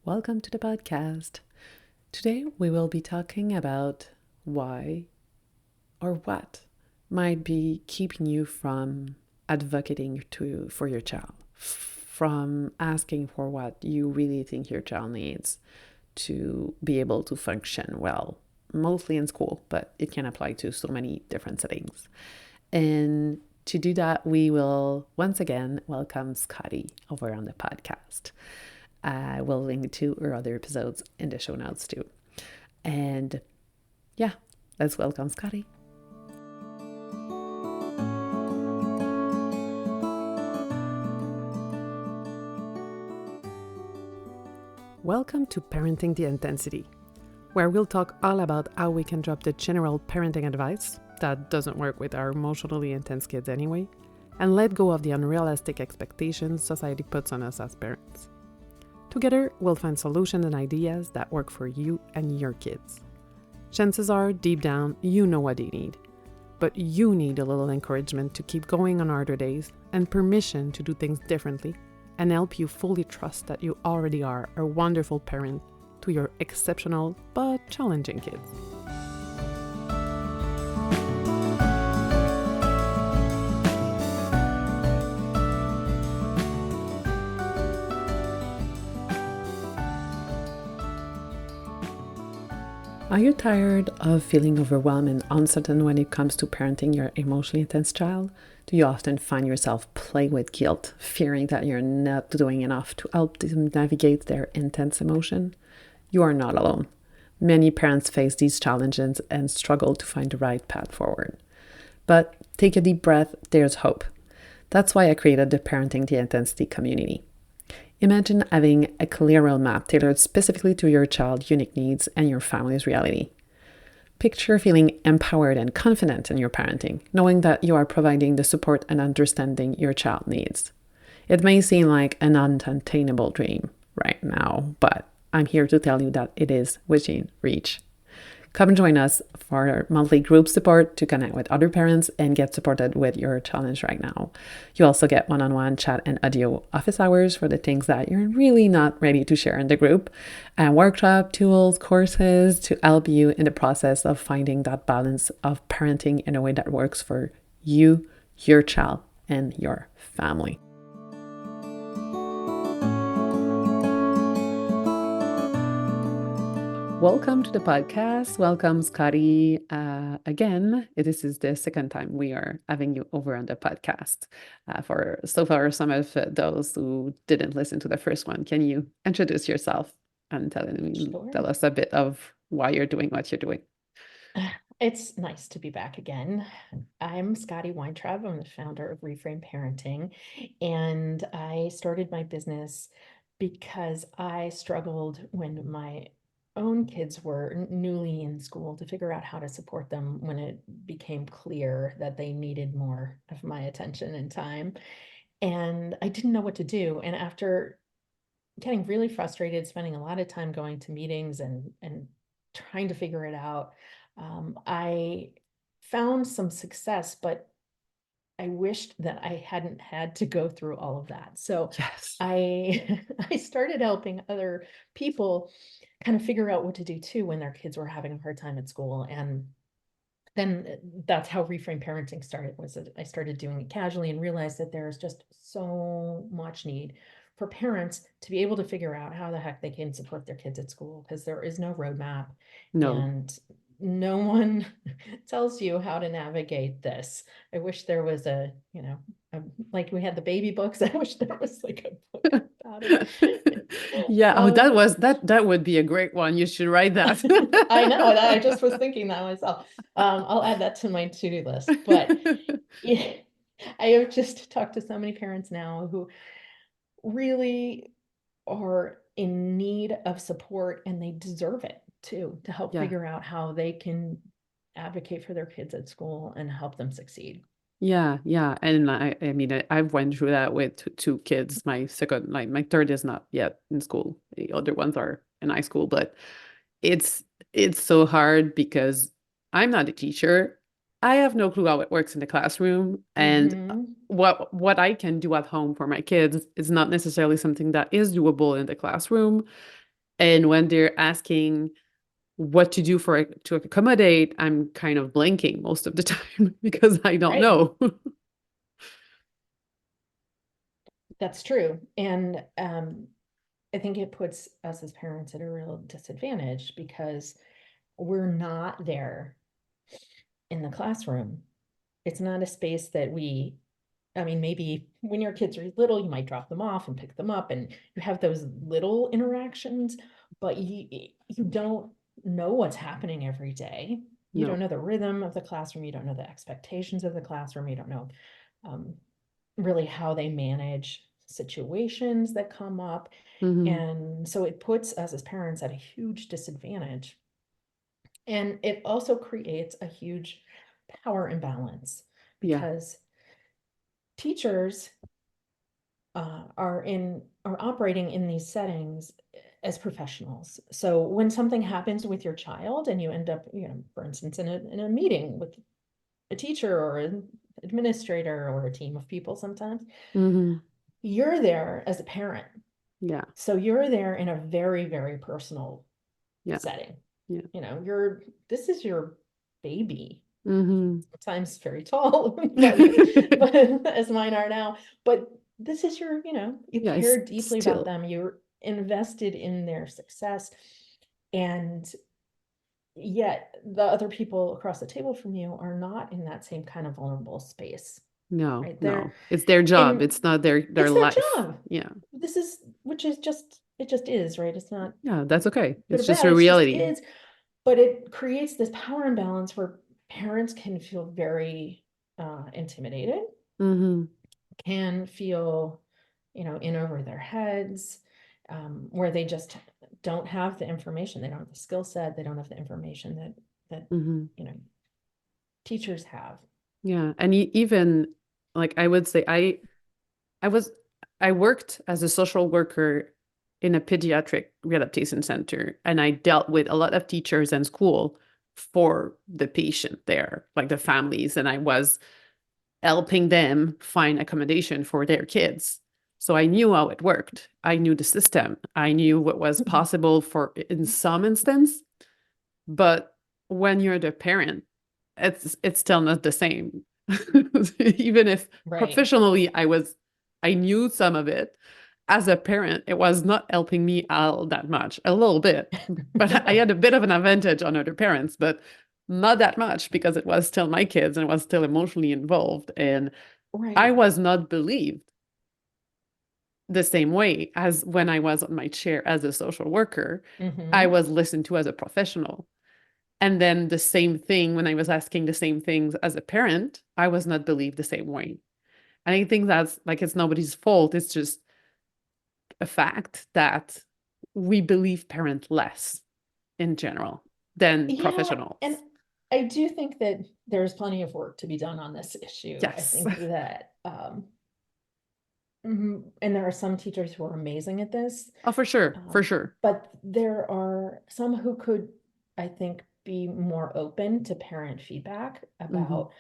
Welcome to the podcast. Today we will be talking about why or what might be keeping you from advocating for your child, from asking for what you really think your child needs to be able to function well, mostly in school, but it can apply to so many different settings. And to do that, we will once again welcome Scotti over on the podcast. I will link to her other episodes in the show notes too. And yeah, let's welcome Scotti. Welcome to Parenting the Intensity, where we'll talk all about how we can drop the general parenting advice that doesn't work with our emotionally intense kids anyway, and let go of the unrealistic expectations society puts on us as parents. Together, we'll find solutions and ideas that work for you and your kids. Chances are, deep down, you know what they need. But you need a little encouragement to keep going on harder days and permission to do things differently and help you fully trust that you already are a wonderful parent to your exceptional but challenging kids. Are you tired of feeling overwhelmed and uncertain when it comes to parenting your emotionally intense child? Do you often find yourself plagued with guilt, fearing that you're not doing enough to help them navigate their intense emotion? You are not alone. Many parents face these challenges and struggle to find the right path forward. But take a deep breath, there's hope. That's why I created the Parenting the Intensity community. Imagine having a clear roadmap tailored specifically to your child's unique needs and your family's reality. Picture feeling empowered and confident in your parenting, knowing that you are providing the support and understanding your child needs. It may seem like an unattainable dream right now, but I'm here to tell you that it is within reach. Come join us for our monthly group support to connect with other parents and get supported with your challenge right now. You also get one-on-one chat and audio office hours for the things that you're really not ready to share in the group, and workshop, tools, courses to help you in the process of finding that balance of parenting in a way that works for you, your child, and your family. Welcome to the podcast. Welcome, Scotti. Again, this is the second time we are having you over on the podcast. For so far, some of those who didn't listen to the first one, can you introduce yourself and Sure. tell us a bit of why you're doing what you're doing? It's nice to be back again. I'm Scotti Weintraub. I'm the founder of Reframe Parenting, and I started my business because I struggled when my own kids were newly in school to figure out how to support them when it became clear that they needed more of my attention and time. And I didn't know what to do. And after getting really frustrated, spending a lot of time going to meetings and trying to figure it out, I found some success, but I wished that I hadn't had to go through all of that. So Yes. I I started helping other people kind of figure out what to do too when their kids were having a hard time at school. And then that's how Reframe Parenting started, was that I started doing it casually and realized that there's just so much need for parents to be able to figure out how the heck they can support their kids at school, because there is no roadmap No. and no one tells you how to navigate this. I wish there was like we had the baby books. I wish there was like a book about it. Yeah. Oh, Um, that would be a great one. You should write that. I know that. I just was thinking that myself. I'll add that to my to-do list. But yeah, I have just talked to so many parents now who really are in need of support, and they deserve it too, to help Yeah. figure out how they can advocate for their kids at school and help them succeed. Yeah, yeah. And I mean, I've went through that with two kids. My second, like my third is not yet in school. The other ones are in high school, but it's it's so hard because I'm not a teacher. I have no clue how it works in the classroom, and Hmm. what I can do at home for my kids is not necessarily something that is doable in the classroom. And when they're asking what to do for to accommodate, I'm kind of blanking most of the time because I don't Right. know. That's true. And I think it puts us as parents at a real disadvantage because we're not there in the classroom. It's not a space that I mean, maybe when your kids are little, you might drop them off and pick them up and you have those little interactions, but you don't know what's happening every day. You don't No. know the rhythm of the classroom. You don't know the expectations of the classroom. You don't know um, really how they manage situations that come up. Hmm. And so it puts us as parents at a huge disadvantage. And it also creates a huge power imbalance Yeah. because teachers are operating in these settings as professionals. So when something happens with your child and you end up, for instance, in a meeting with a teacher or an administrator or a team of people sometimes, Hmm. you're there as a parent. Yeah. So you're there in a very, very personal Yeah. setting. Yeah. This is your baby. Hmm. Sometimes very tall, but as mine are now. But this is you Yeah, it's care deeply about still them. You're invested in their success. And yet the other people across the table from you are not in that same kind of vulnerable space, no, right? They're no. It's their job. in It's not their it's their life. job. Yeah. This is which is just it just is, right? It's not Yeah, that's okay. good or It's just bad, a it's just reality. is. But it creates this power imbalance where parents can feel very intimidated, Hmm. can feel, in over their heads, where they just don't have the information. They don't have the skill set. They don't have the information that Hmm. you know teachers have. Yeah. And even like I would say I was I worked as a social worker in a pediatric rehabilitation center, and I dealt with a lot of teachers and school for the patient there, like the families, and I was helping them find accommodation for their kids. So I knew how it worked. I knew the system. I knew what was Mhm. possible for in some instance, but when you're the parent, it's still not the same. Even if Right. professionally I knew some of it, as a parent, it was not helping me out that much. A little bit, but I had a bit of an advantage on other parents, but not that much because it was still my kids and I was still emotionally involved. And I Right. was not believed the same way as when I was on my chair as a social worker. I Hmm. was listened to as a professional. And then the same thing when I was asking the same things as a parent, I was not believed the same way. And I think that's like it's nobody's fault. It's just a fact that we believe parent less in general than Yeah, professionals. and I do think that there's plenty of work to be done on this issue. I Yes. think that and there are some teachers who are amazing at this. Oh, for sure. For Um, sure. but there are some who could, I think, be more open to parent feedback Hmm. about,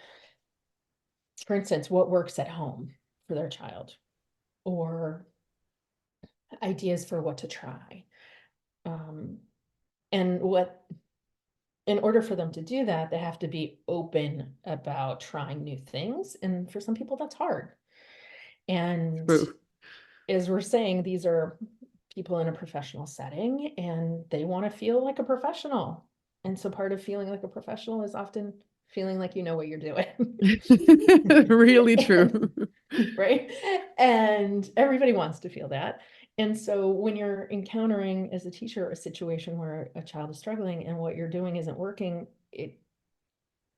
for instance, what works at home for their child or ideas for what to try. Um, and in order for them to do that, they have to be open about trying new things. And for some people, that's hard. And True. as we're saying, these are people in a professional setting and they want to feel like a professional. And so part of feeling like a professional is often feeling like you know what you're doing. Really And true. right. And everybody wants to feel that. And so when you're encountering as a teacher a situation where a child is struggling and what you're doing isn't working, it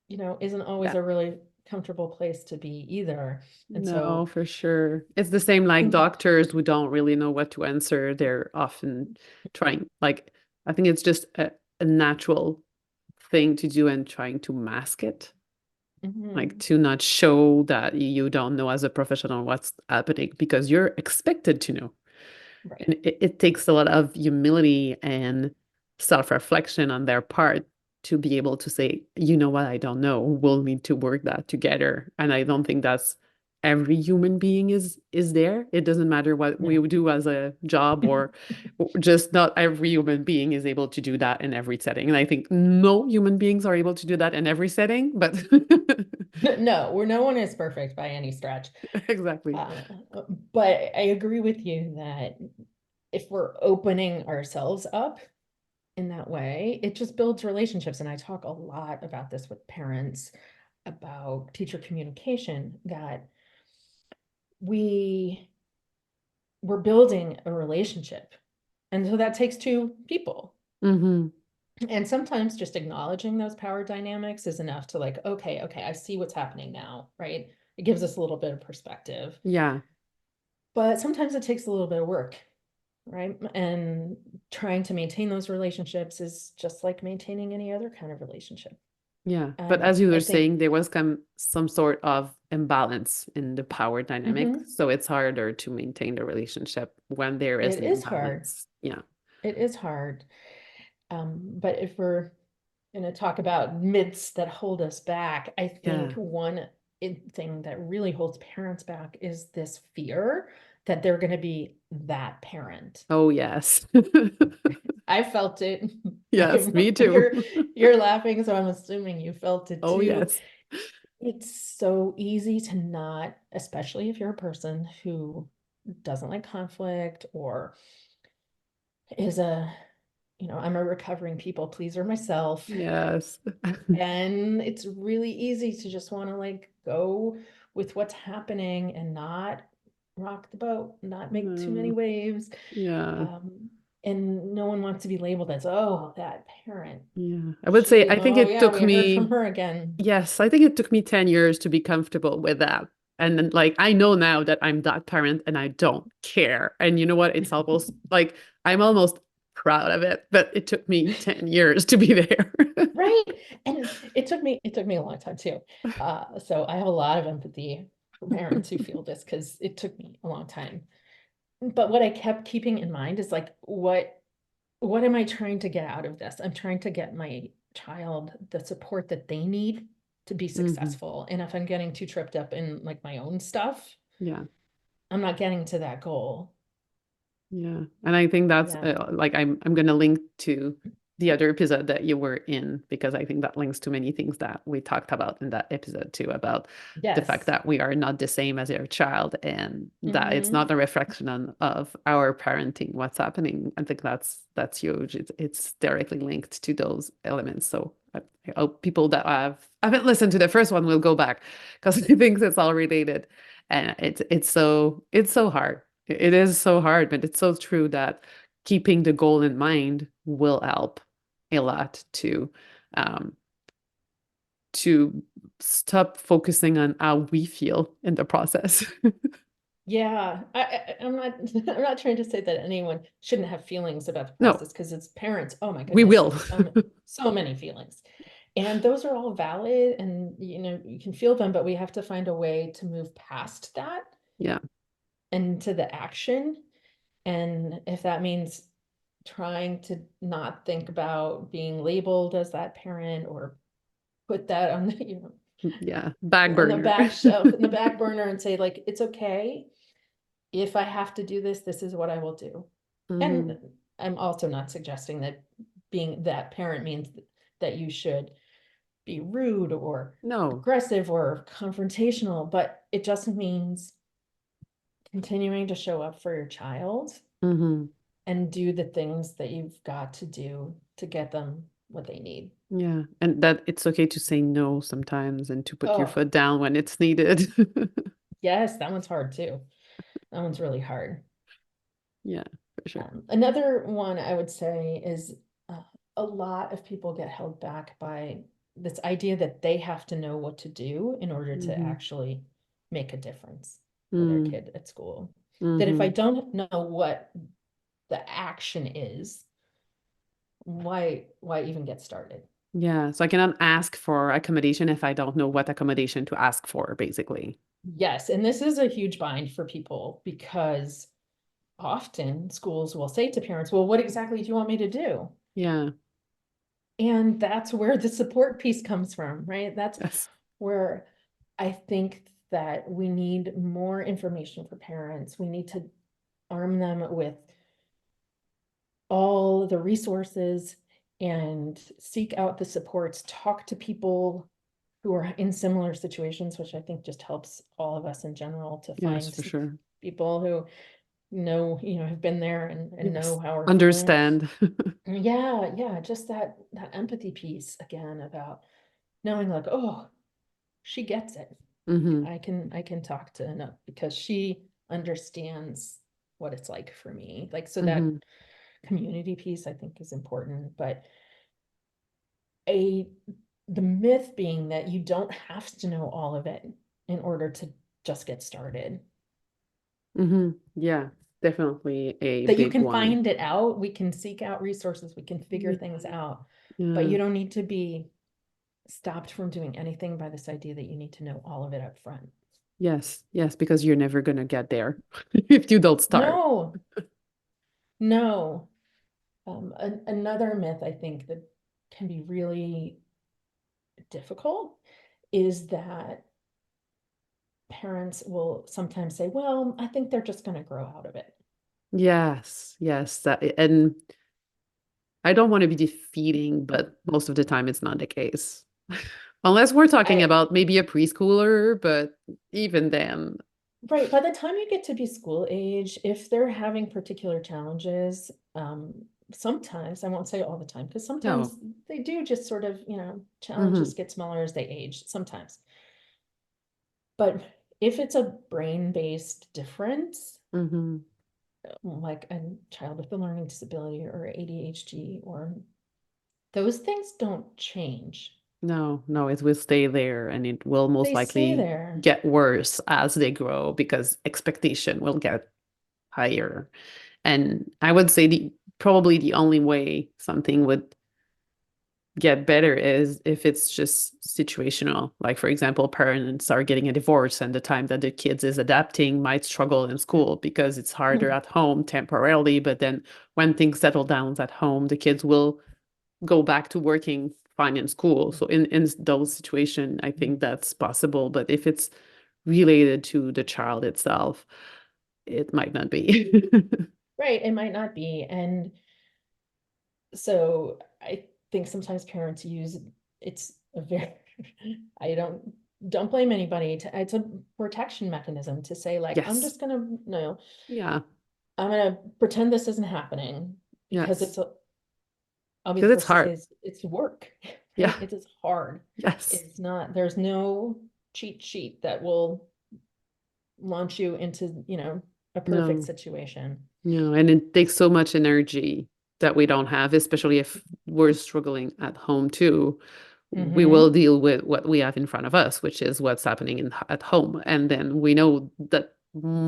isn't always Yeah. a really comfortable place to be either. And No, so for sure. It's the same like doctors who don't really know what to answer. They're often trying, like, I think it's just a natural thing to do and trying to mask it, like mhm, to not show that you don't know as a professional what's happening because you're expected to know. right. And it takes a lot of humility and self-reflection on their part to be able to say, you know what, I don't know. We'll need to work that together. And I don't think that's every human being is there. It doesn't matter what we No. do as a job, or just not every human being is able to do that in every setting. And I think no human beings are able to do that in every setting, but No, no one is perfect by any stretch. exactly. Uh, but I agree with you that if we're opening ourselves up in that way, it just builds relationships. And I talk a lot about this with parents about teacher communication, that we we're building a relationship. And so that takes two people. Hmm. And sometimes just acknowledging those power dynamics is enough to like, okay, I see what's happening now, right? It gives us a little bit of perspective. Yeah. But sometimes it takes a little bit of work, right? And trying to maintain those relationships is just like maintaining any other kind of relationship. Yeah. But as you I were think saying, there was some sort of imbalance in the power dynamic. mhm, So it's harder to maintain the relationship when there is it an is hard. imbalance. Yeah. It is hard. But if we're going to talk about myths that hold us back, I think Yeah. one thing that really holds parents back is this fear that they're going to be that parent. Oh, yes. I felt it. Yes, me too. You're laughing, so I'm assuming you felt it Oh, too. yes. It's so easy to not, especially if you're a person who doesn't like conflict or is I'm a recovering people pleaser myself. Yes. And it's really easy to just want to like go with what's happening and not rock the boat, not make too many No. waves. Yeah. Um, and no one wants to be labeled as, oh, that parent. Yeah. I would say, I think Oh it yeah, took we heard from me, her again. yes, I think it took me 10 years to be comfortable with that. And then, like, I know now that I'm that parent and I don't care. And you know what? It's almost like I'm almost proud of it, but it took me 10 years to be there. Right. And it took me a long time too. So I have a lot of empathy for parents who feel this because it took me a long time. But what I kept keeping in mind is like, what am I trying to get out of this? I'm trying to get my child the support that they need to be Hmm. successful. And if I'm getting too tripped up in like my own stuff, Yeah. I'm not getting to that goal. Yeah. And I think that's Yeah. like I'm going to link to the other episode that you were in, because I think that links to many things that we talked about in that episode too, about the fact Yes. that we are not the same as our child, and that it's Hmm. not a reflection of our parenting, what's happening. I think that's huge. It's directly linked to those elements. So I hope people that haven't listened to the first one will go back, because I think it's all related. And it's so hard. It is so hard, but it's so true that keeping the goal in mind will help a lot um, to stop focusing on how we feel in the process. Yeah. I'm not trying to say that anyone shouldn't have feelings about the No, process because it's parents. Oh my we goodness, we will. have so many feelings. And those are all valid and you can feel them, but we have to find a way to move past that Yeah. into the action. And if that means trying to not think about being labeled as that parent or put that on the, Yeah. Back on the burner. back shelf, in the back burner and say like, it's okay. If I have to do this, this is what I will do. Hmm. And I'm also not suggesting that being that parent means that you should be rude or No. aggressive or confrontational, but it just means continuing to show up for your child Hmm. and do the things that you've got to do to get them what they need. Yeah. And that it's okay to say no sometimes and to put your Oh, foot down when it's needed. yes, that one's hard too. That one's really hard. Yeah, for sure. Another one I would say is uh, a lot of people get held back by this idea that they have to know what to do in order to Hmm. actually make a difference for their Mm. kid at school. That if I Hmm. don't know what the action is, why even get started? Yeah, so I cannot ask for accommodation if I don't know what accommodation to ask for, basically. Yes, and this is a huge bind for people because often schools will say to parents, well, what exactly do you want me to do? Yeah. And that's where the support piece comes from, right? That's Yes. where I think that we need more information for parents. We need to arm them with all the resources and seek out the supports, talk to people who are in similar situations, which I think just helps all of us in general to Yes, find for sure. people who know, have been there and Yes. know how we're feeling. Understand. Yeah, yeah, just that empathy piece again about knowing like, oh, she gets it. Hmm. I can talk to enough because she understands what it's like for me. Like, so that Hmm. community piece I think is important, but a the myth being that you don't have to know all of it in order to just get started. Hmm. Yeah, definitely a That you big can one. find it out, we can seek out resources, we can figure Yeah. things out, but Yeah. you don't need to be stopped from doing anything by this idea that you need to know all of it up front. Yes, yes, because you're never gonna get there if you don't start. No, no. Another myth I think that can be really difficult is that parents will sometimes say, well, I think they're just going to grow out of it. Yes, yes, and I don't want to be defeating, but most of the time it's not the case. Unless we're talking I about maybe a preschooler, but even then, Right, by the time you get to be school age, if they're having particular challenges, sometimes, I won't say all the time, because no. sometimes they do just sort of, Hmm. challenges get smaller as they age, sometimes. But if it's a brain-based difference, Hmm. like a child with a learning disability or ADHD, or those things don't change. No, no, it will stay there and it will most They stay likely there. get worse as they grow because expectation will get higher. And I would say probably the only way something would get better is if it's just situational. Like, for example, parents are getting a divorce, and the time that the kids is adapting might struggle in school because it's harder at home temporarily. But then when things settle down at home, the kids will go back to working fine in school. So in those situations, I think that's possible. But if it's related to the child itself, it might not be. Right, it might not be. And so I think sometimes parents use it's a very I don't blame anybody it's a protection mechanism to say like I'm Yes. just gonna no Yeah. I'm gonna pretend this isn't happening because Yes. I'll be the Because it's first to hard. say it's work, Yeah. right? It is hard. Yes. It's not, there's no cheat sheet that will launch you into, a perfect No. situation. No. And it takes so much energy that we don't have, especially if we're struggling at home too. We will Mm-hmm. deal with what we have in front of us, which is what's happening at home. And then we know that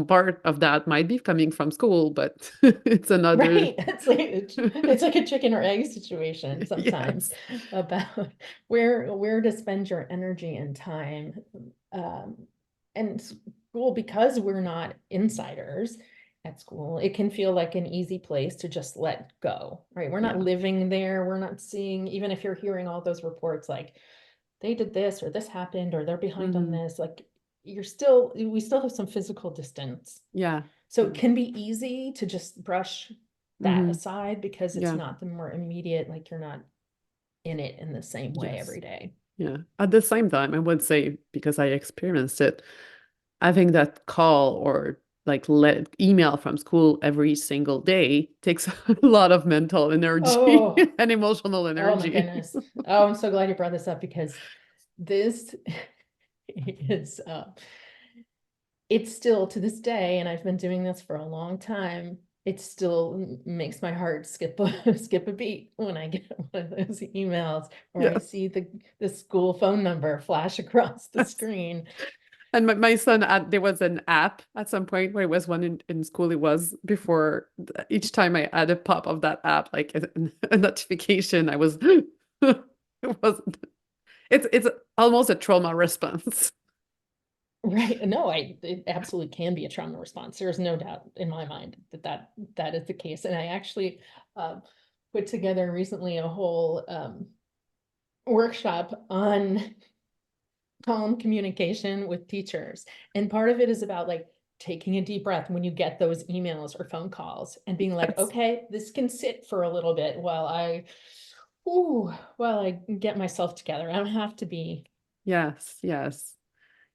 part of that might be coming from school, but it's another. Right. It's like a chicken or egg situation sometimes Yes. about where to spend your energy and time. Um, and school, because we're not insiders at school, it can feel like an easy place to just let go, right? We're not Yeah. living there. We're not seeing, even if you're hearing all those reports like they did this or this happened or they're behind on Hmm. this, like we still have some physical distance. Yeah. So Yeah. it can be easy to just brush that Hmm. aside because it's Yeah. not the more immediate, like you're not in it in the same way Yes. every day. Yeah. At the same time, I would say, because I experienced it, I think that call or like let email from school every single day takes a lot of mental energy Oh, and emotional oh my energy. goodness. Oh, I'm so glad you brought this up because this is it's still to this day, and I've been doing this for a long time. It still makes my heart skip skip a beat when I get one of those emails or I Yes. see the school phone number flash across the Yes. screen. And my son, there was an app at some point where it was one in school. It was before each time I had a pop of that app, like a notification, I was, it was, it's almost a trauma response. Right. No, it absolutely can be a trauma response. There's no doubt in my mind that is the case. And I actually um, put together recently a whole workshop on calm communication with teachers. And part of it is about like taking a deep breath when you get those emails or phone calls and being like, Yes. okay, this can sit for a little bit while I get myself together. I don't have to be. Yes, yes.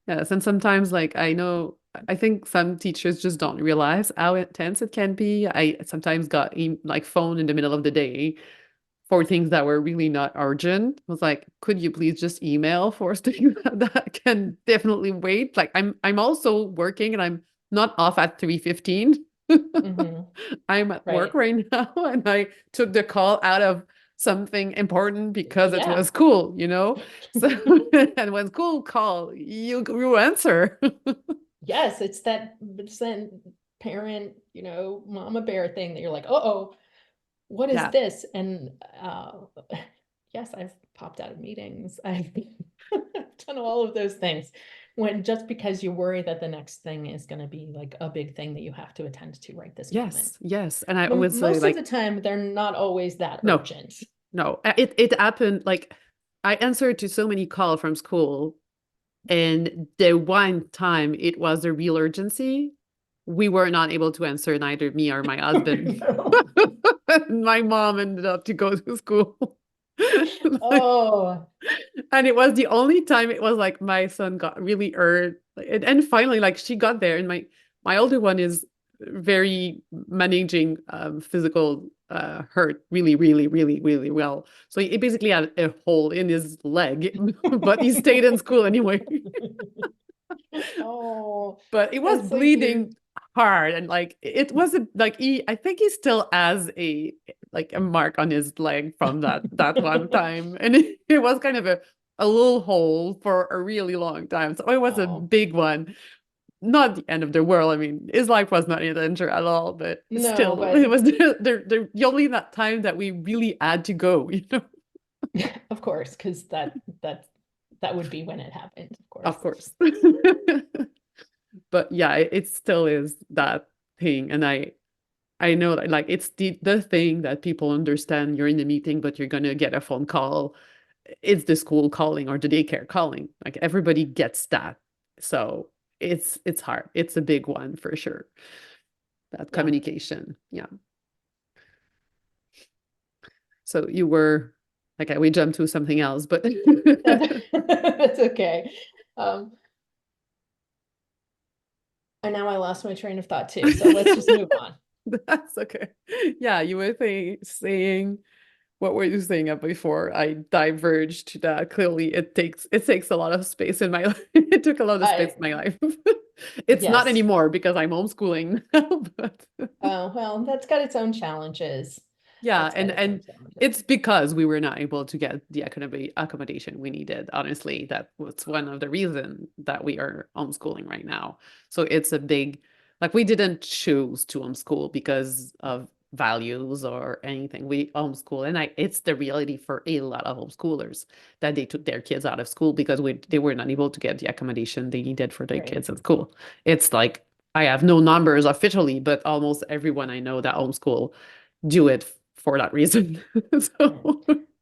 Yes, and sometimes like I know I think some teachers just don't realize how intense it can be. I sometimes got like phone in the middle of the day for things that were really not urgent. I was like, could you please just email for things that can definitely wait? Like I'm also working and I'm not off at 3:15. Mhm. I'm at work Right. right now and I took the call out of something important because it Yeah. was cool, you know? So and when school call, you answer. Yes, it's that parent, mama bear thing that you're like, oh, what is Yeah. this? And yes, I've popped out of meetings. I've done all of those things when just because you worry that the next thing is going to be like a big thing that you have to attend to right this moment. Yes, yes. And I When would say most of the like, time, they're not always that no, urgent. no. It happened like I answered to so many calls from school. And the one time it was a real urgency, we were not able to answer, neither me or my husband. No. My mom ended up to go to school. Oh, And it was the only time it was like my son got really hurt. And finally, like she got there, and my older one is very managing physical hurt really, really, really, really well. So he basically had a hole in his leg, but he stayed in school anyway. oh, But it was that's so cute. bleeding hard, and like it wasn't like I think he still has a like a mark on his leg from that one time, and it was kind of a little hole for a really long time. So it was a Oh, big one. Not the end of the world. I mean, his life was not in danger at all, but no, still, it but was the only that time that we really had to go, you know? of course, because that would be when it happened, of Of course. course. But yeah, it still is that thing. And I know that like it's the thing that people understand. You're in the meeting, but you're gonna get a phone call. It's the school calling or the daycare calling. Like everybody gets that. So it's hard. It's a big one for sure. That Yeah. communication. Yeah. So you were like we jumped to something else, but That's okay. Um, and now I lost my train of thought too. So let's just move on. that's okay. Yeah, you were saying what were you saying up before I diverged to that? Clearly, it takes a lot of space in my life. It took a lot of space I in my life. It's not yes. anymore because I'm homeschooling now, but Oh, well, that's got its own challenges. yeah, That's got its own and challenges. it's because we were not able to get the accommodation we needed. Honestly, that was one of the reasons that we are homeschooling right now. So it's a big, like we didn't choose to homeschool because of values or anything. We homeschool, and it's the reality for a lot of homeschoolers that they took their kids out of school because they were not able to get the accommodation they needed for their Right. kids at school. It's like I have no numbers officially, but almost everyone I know that homeschool do it for that reason. Yeah. So,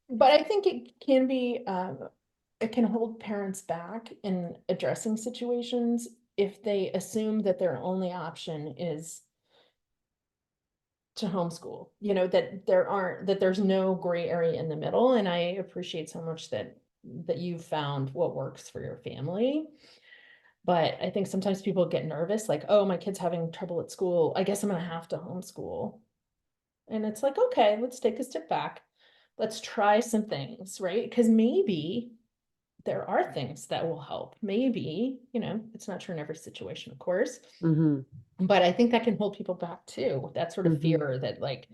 But I think it can hold parents back in addressing situations if they assume that their only option is to homeschool, that there's no gray area in the middle. And I appreciate so much that you've found what works for your family. But I think sometimes people get nervous, like, oh, my kid's having trouble at school. I guess I'm gonna have to homeschool. And it's like, okay, let's take a step back. Let's try some things, right? Because maybe there are things that will help. Maybe, it's not true in every situation, of course. mhm, But I think that can hold people back too. That sort of mhm. fear that like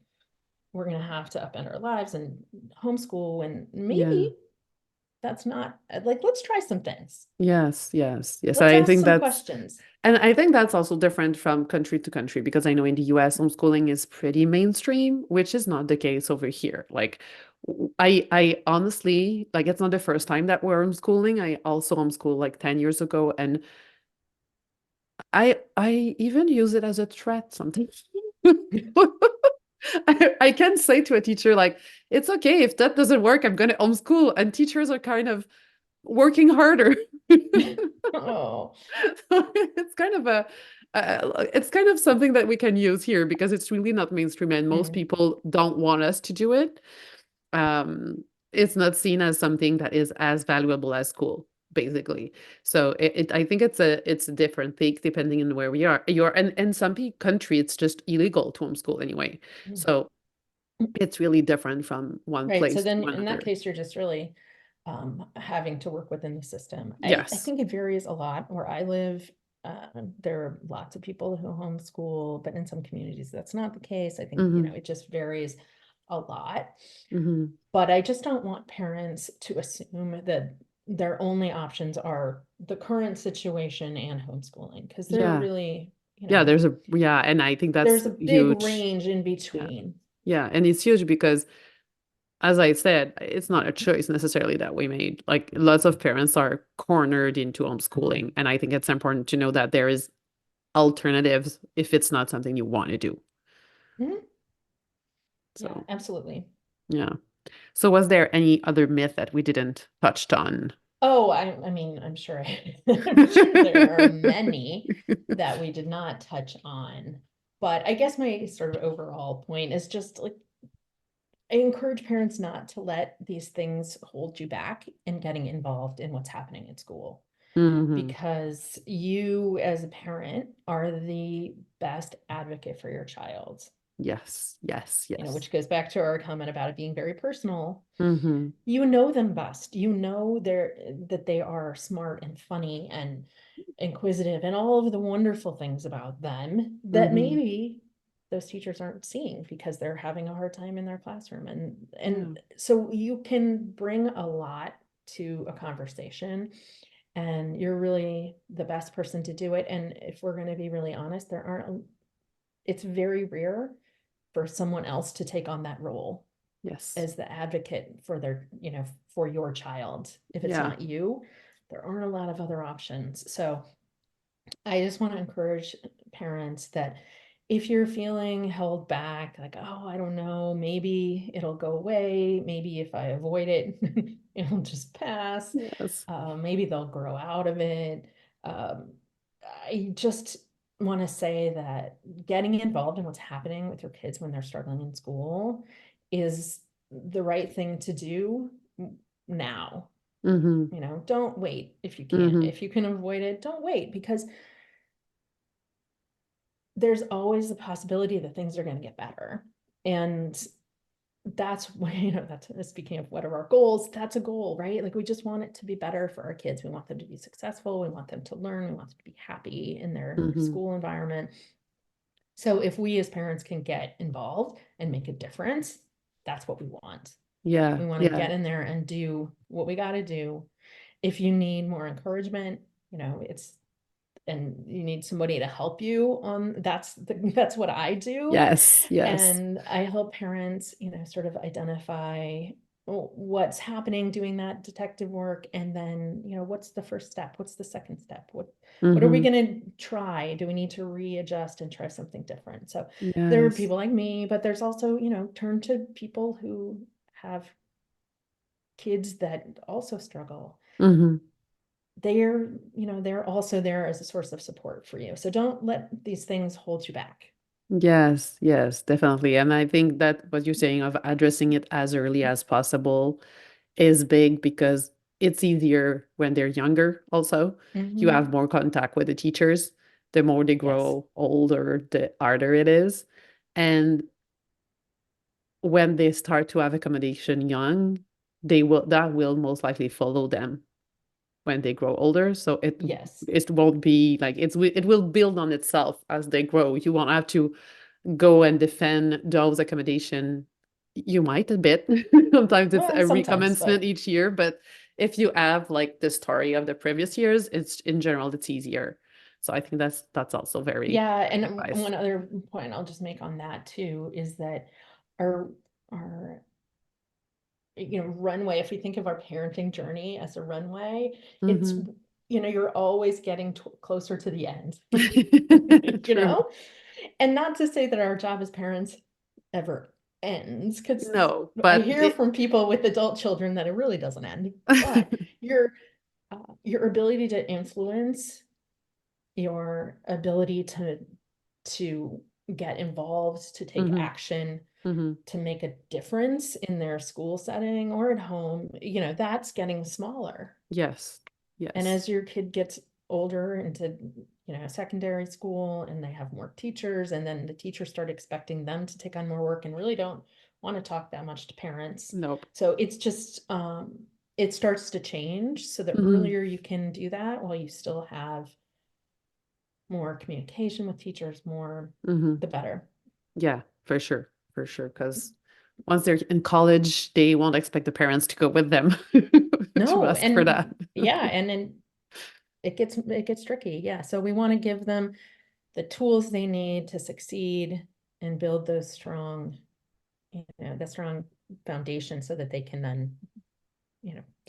we're gonna have to upend our lives and homeschool, and Yeah. maybe that's not like, let's try some things. Yes, yes, yes. Let's I ask think some that's, questions. and I think that's also different from country to country because I know in the US homeschooling is pretty mainstream, which is not the case over here. Like I honestly, like it's not the first time that we're homeschooling. I also homeschooled like 10 years ago, and I even use it as a threat sometimes. I can say to a teacher like, it's okay if that doesn't work, I'm going to homeschool. And teachers are kind of working harder. Oh. It's kind of it's kind of something that we can use here because it's really not mainstream and most Mm. people don't want us to do it. It's not seen as something that is as valuable as school, basically. So I think it's a different thing depending on where we are. You're and in some country it's just illegal to homeschool anyway. Mm. So it's really different from one Right. So place then to in that another. case, you're just really having to work within the system. I Yes. think it varies a lot. Where I live, there are lots of people who homeschool, but in some communities that's not the case. I think, Mm-hmm. it just varies a lot. Mm-hmm. But I just don't want parents to assume that their only options are the current situation and homeschooling, because they're Yeah. really, Yeah, yeah, and I think that's there's a big huge. range in Yeah. between. Yeah, and it's huge because as I said, it's not a choice necessarily that we made. Like lots of parents are cornered into homeschooling, and I think it's important to know that there is alternatives if it's not something you want to do. Mhm. Yeah, So, absolutely. yeah. So was there any other myth that we didn't touched on? Oh, I mean, I'm sure, I'm sure there are many that we did not touch on. But I guess my sort of overall point is just like, I encourage parents not to let these things hold you back in getting involved in what's happening at school. Hmm. Because you, as a parent, are the best advocate for your child. Yes, yes, yes. Which goes back to our comment about it being very personal. Hmm. You know them best. You know that they are smart and funny and inquisitive and all of the wonderful things about them that Hmm. maybe those teachers aren't seeing because they're having a hard time in their classroom. And Yeah. so you can bring a lot to a conversation, and you're really the best person to do it. And if we're going to be really honest, it's very rare for someone else to take on that role Yes. as the advocate for for your child. If it's Yeah. not you, there aren't a lot of other options. So I just want to encourage parents that if you're feeling held back, like, oh, I don't know, maybe it'll go away. Maybe if I avoid it, it'll just pass. Yes. Maybe they'll grow out of it. Um, I just want to say that getting involved in what's happening with your kids when they're struggling in school is the right thing to do now. Hmm. Don't wait if you can. Hmm. If you can avoid it, don't wait, because there's always the possibility that things are going to get better. And that's when, that's speaking of what are our goals, that's a goal, right? Like we just want it to be better for our kids. We want them to be successful. We want them to learn. We want them to be happy in their Hmm. school environment. So if we as parents can get involved and make a difference, that's what we want. Yeah. We want to Yeah. get in there and do what we got to do. If you need more encouragement, it's and you need somebody to help you on that's what I do. Yes. Yes. And I help parents, sort of identify what's happening doing that detective work, and then, what's the first step? What's the second step? What are we Hmm. going to try? Do we need to readjust and try something different? So there are Yes. people like me, but there's also, turn to people who have kids that also struggle. Hmm. They're also there as a source of support for you. So don't let these things hold you back. Yes, yes, definitely. And I think that what you're saying of addressing it as early as possible is big because it's easier when they're younger also. You Mm-hmm. have more contact with the teachers. The more they Yes. grow older, the harder it is. And when they start to have accommodation young, that will most likely follow them when they grow older. So Yes. it won't be like it will build on itself as they grow. You won't have to go and defend those accommodation. You might a bit. Sometimes it's Well, a sometimes, recommencement but each year, but if you have like the story of the previous years, it's in general it's easier. So I think that's also very yeah. great And advice. one other point I'll just make on that too is that our runway, if we think of our parenting journey as a runway, it's Hmm. you're always getting closer to the end. you True. know and not to say that our job as parents ever ends, because No, I but hear from people with adult children that it really doesn't end, but you're your ability to influence, your ability to get involved, to take Mm-hmm. action, Mm-hmm. to make a difference in their school setting or at home, that's getting smaller. Yes. And Yes. as your kid gets older into, secondary school, and they have more teachers, and then the teachers start expecting them to take on more work and really don't want to talk that much to parents. Nope. So it's just, it starts to change. So the Mm-hmm. earlier you can do that while you still have more communication with teachers, Mm-hmm. the better. Yeah, for sure. For sure. Because once they're in college, they won't expect the parents to go with them to No, ask for and that. yeah, and then it gets tricky. Yeah. So we want to give them the tools they need to succeed and build those strong, that strong foundation so that they can then,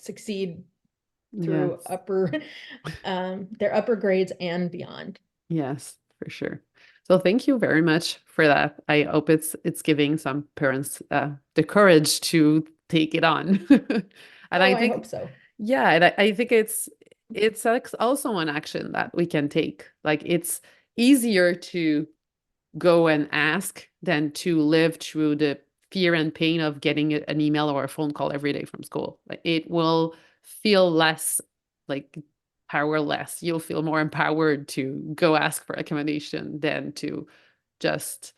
succeed through Yes. their upper grades and beyond. Yes, for sure. So thank you very much for that. I hope it's giving some parents the courage to take it on. And Oh, I I think, hope so. yeah, and I think it's like also an action that we can take. Like it's easier to go and ask than to live through the fear and pain of getting an email or a phone call every day from school. Like it will feel less like powerless. You'll feel more empowered to go ask for accommodation than to just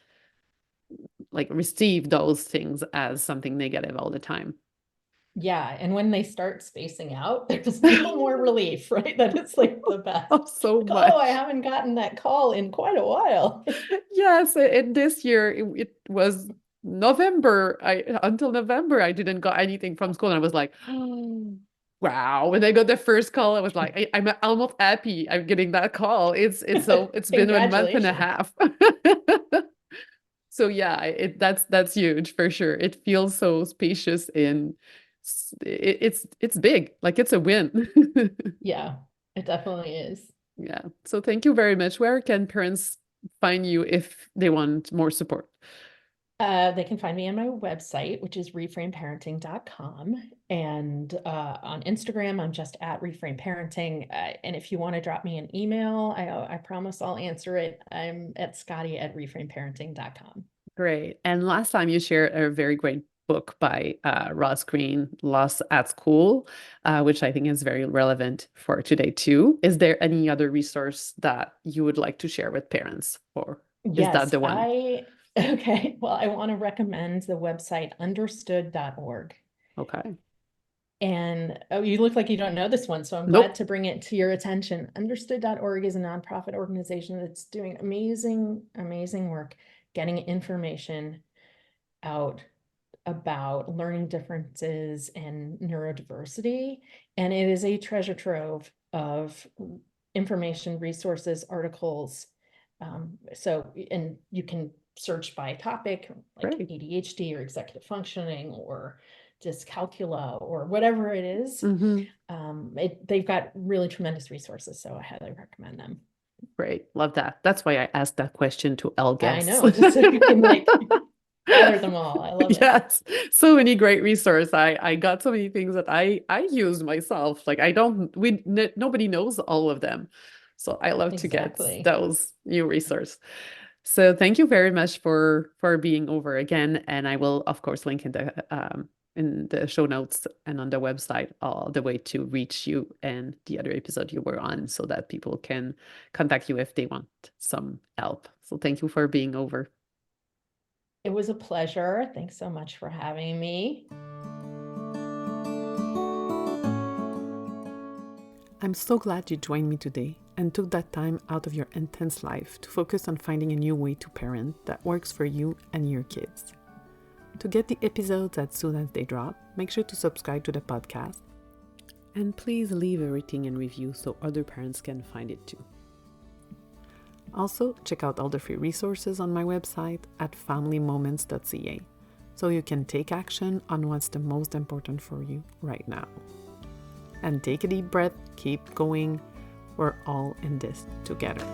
like receive those things as something negative all the time. Yeah, and when they start spacing out, there's a little more relief, right? That it's like the best. Oh, so Like, oh, I much. haven't gotten that call in quite a while. Yes, and this year it was November. I until November I didn't got anything from school, and I was like, oh, wow. When I got the first call, I was like, I'm almost happy I'm getting that call. It's been a month and a Congratulations. half. So yeah, that's huge for sure. It feels so spacious and it's big. Like it's a win. Yeah, it definitely is. Yeah. So thank you very much. Where can parents find you if they want more support? They can find me on my website, which is reframeparenting.com. And on Instagram, I'm just at reframeparenting. And if you want to drop me an email, I promise I'll answer it. I'm at Scotti@reframeparenting.com. Great. And last time you shared a very great book by Ross Green, Lost at School, which I think is very relevant for today too. Is there any other resource that you would like to share with parents, or is that Yes, the one? okay. Well, I want to recommend the website understood.org. Okay. And oh, you look like you don't know this one, so I'm glad Nope. to bring it to your attention. Understood.org is a nonprofit organization that's doing amazing, amazing work getting information out about learning differences and neurodiversity. And it is a treasure trove of information, resources, articles. And you can search by topic, like Great. ADHD or executive functioning or dyscalculia or whatever it is. Mm-hmm. They've got really tremendous resources, so I highly recommend them. Great. Love that. That's why I asked that question to all I guests. know, just so you can like gather them all. I love it. Yes, so many great resources. I got so many things that I use myself. Like I don't we n nobody knows all of them. So I love to get Exactly. those new resources. So thank you very much for being over again. And I will of course link in the show notes and on the website all the way to reach you and the other episode you were on so that people can contact you if they want some help. So thank you for being over. It was a pleasure. Thanks so much for having me. I'm so glad you joined me today and took that time out of your intense life to focus on finding a new way to parent that works for you and your kids. To get the episodes as soon as they drop, make sure to subscribe to the podcast. And please leave a rating and review so other parents can find it too. Also, check out all the free resources on my website at familymoments.ca so you can take action on what's the most important for you right now. And take a deep breath, keep going. We're all in this together.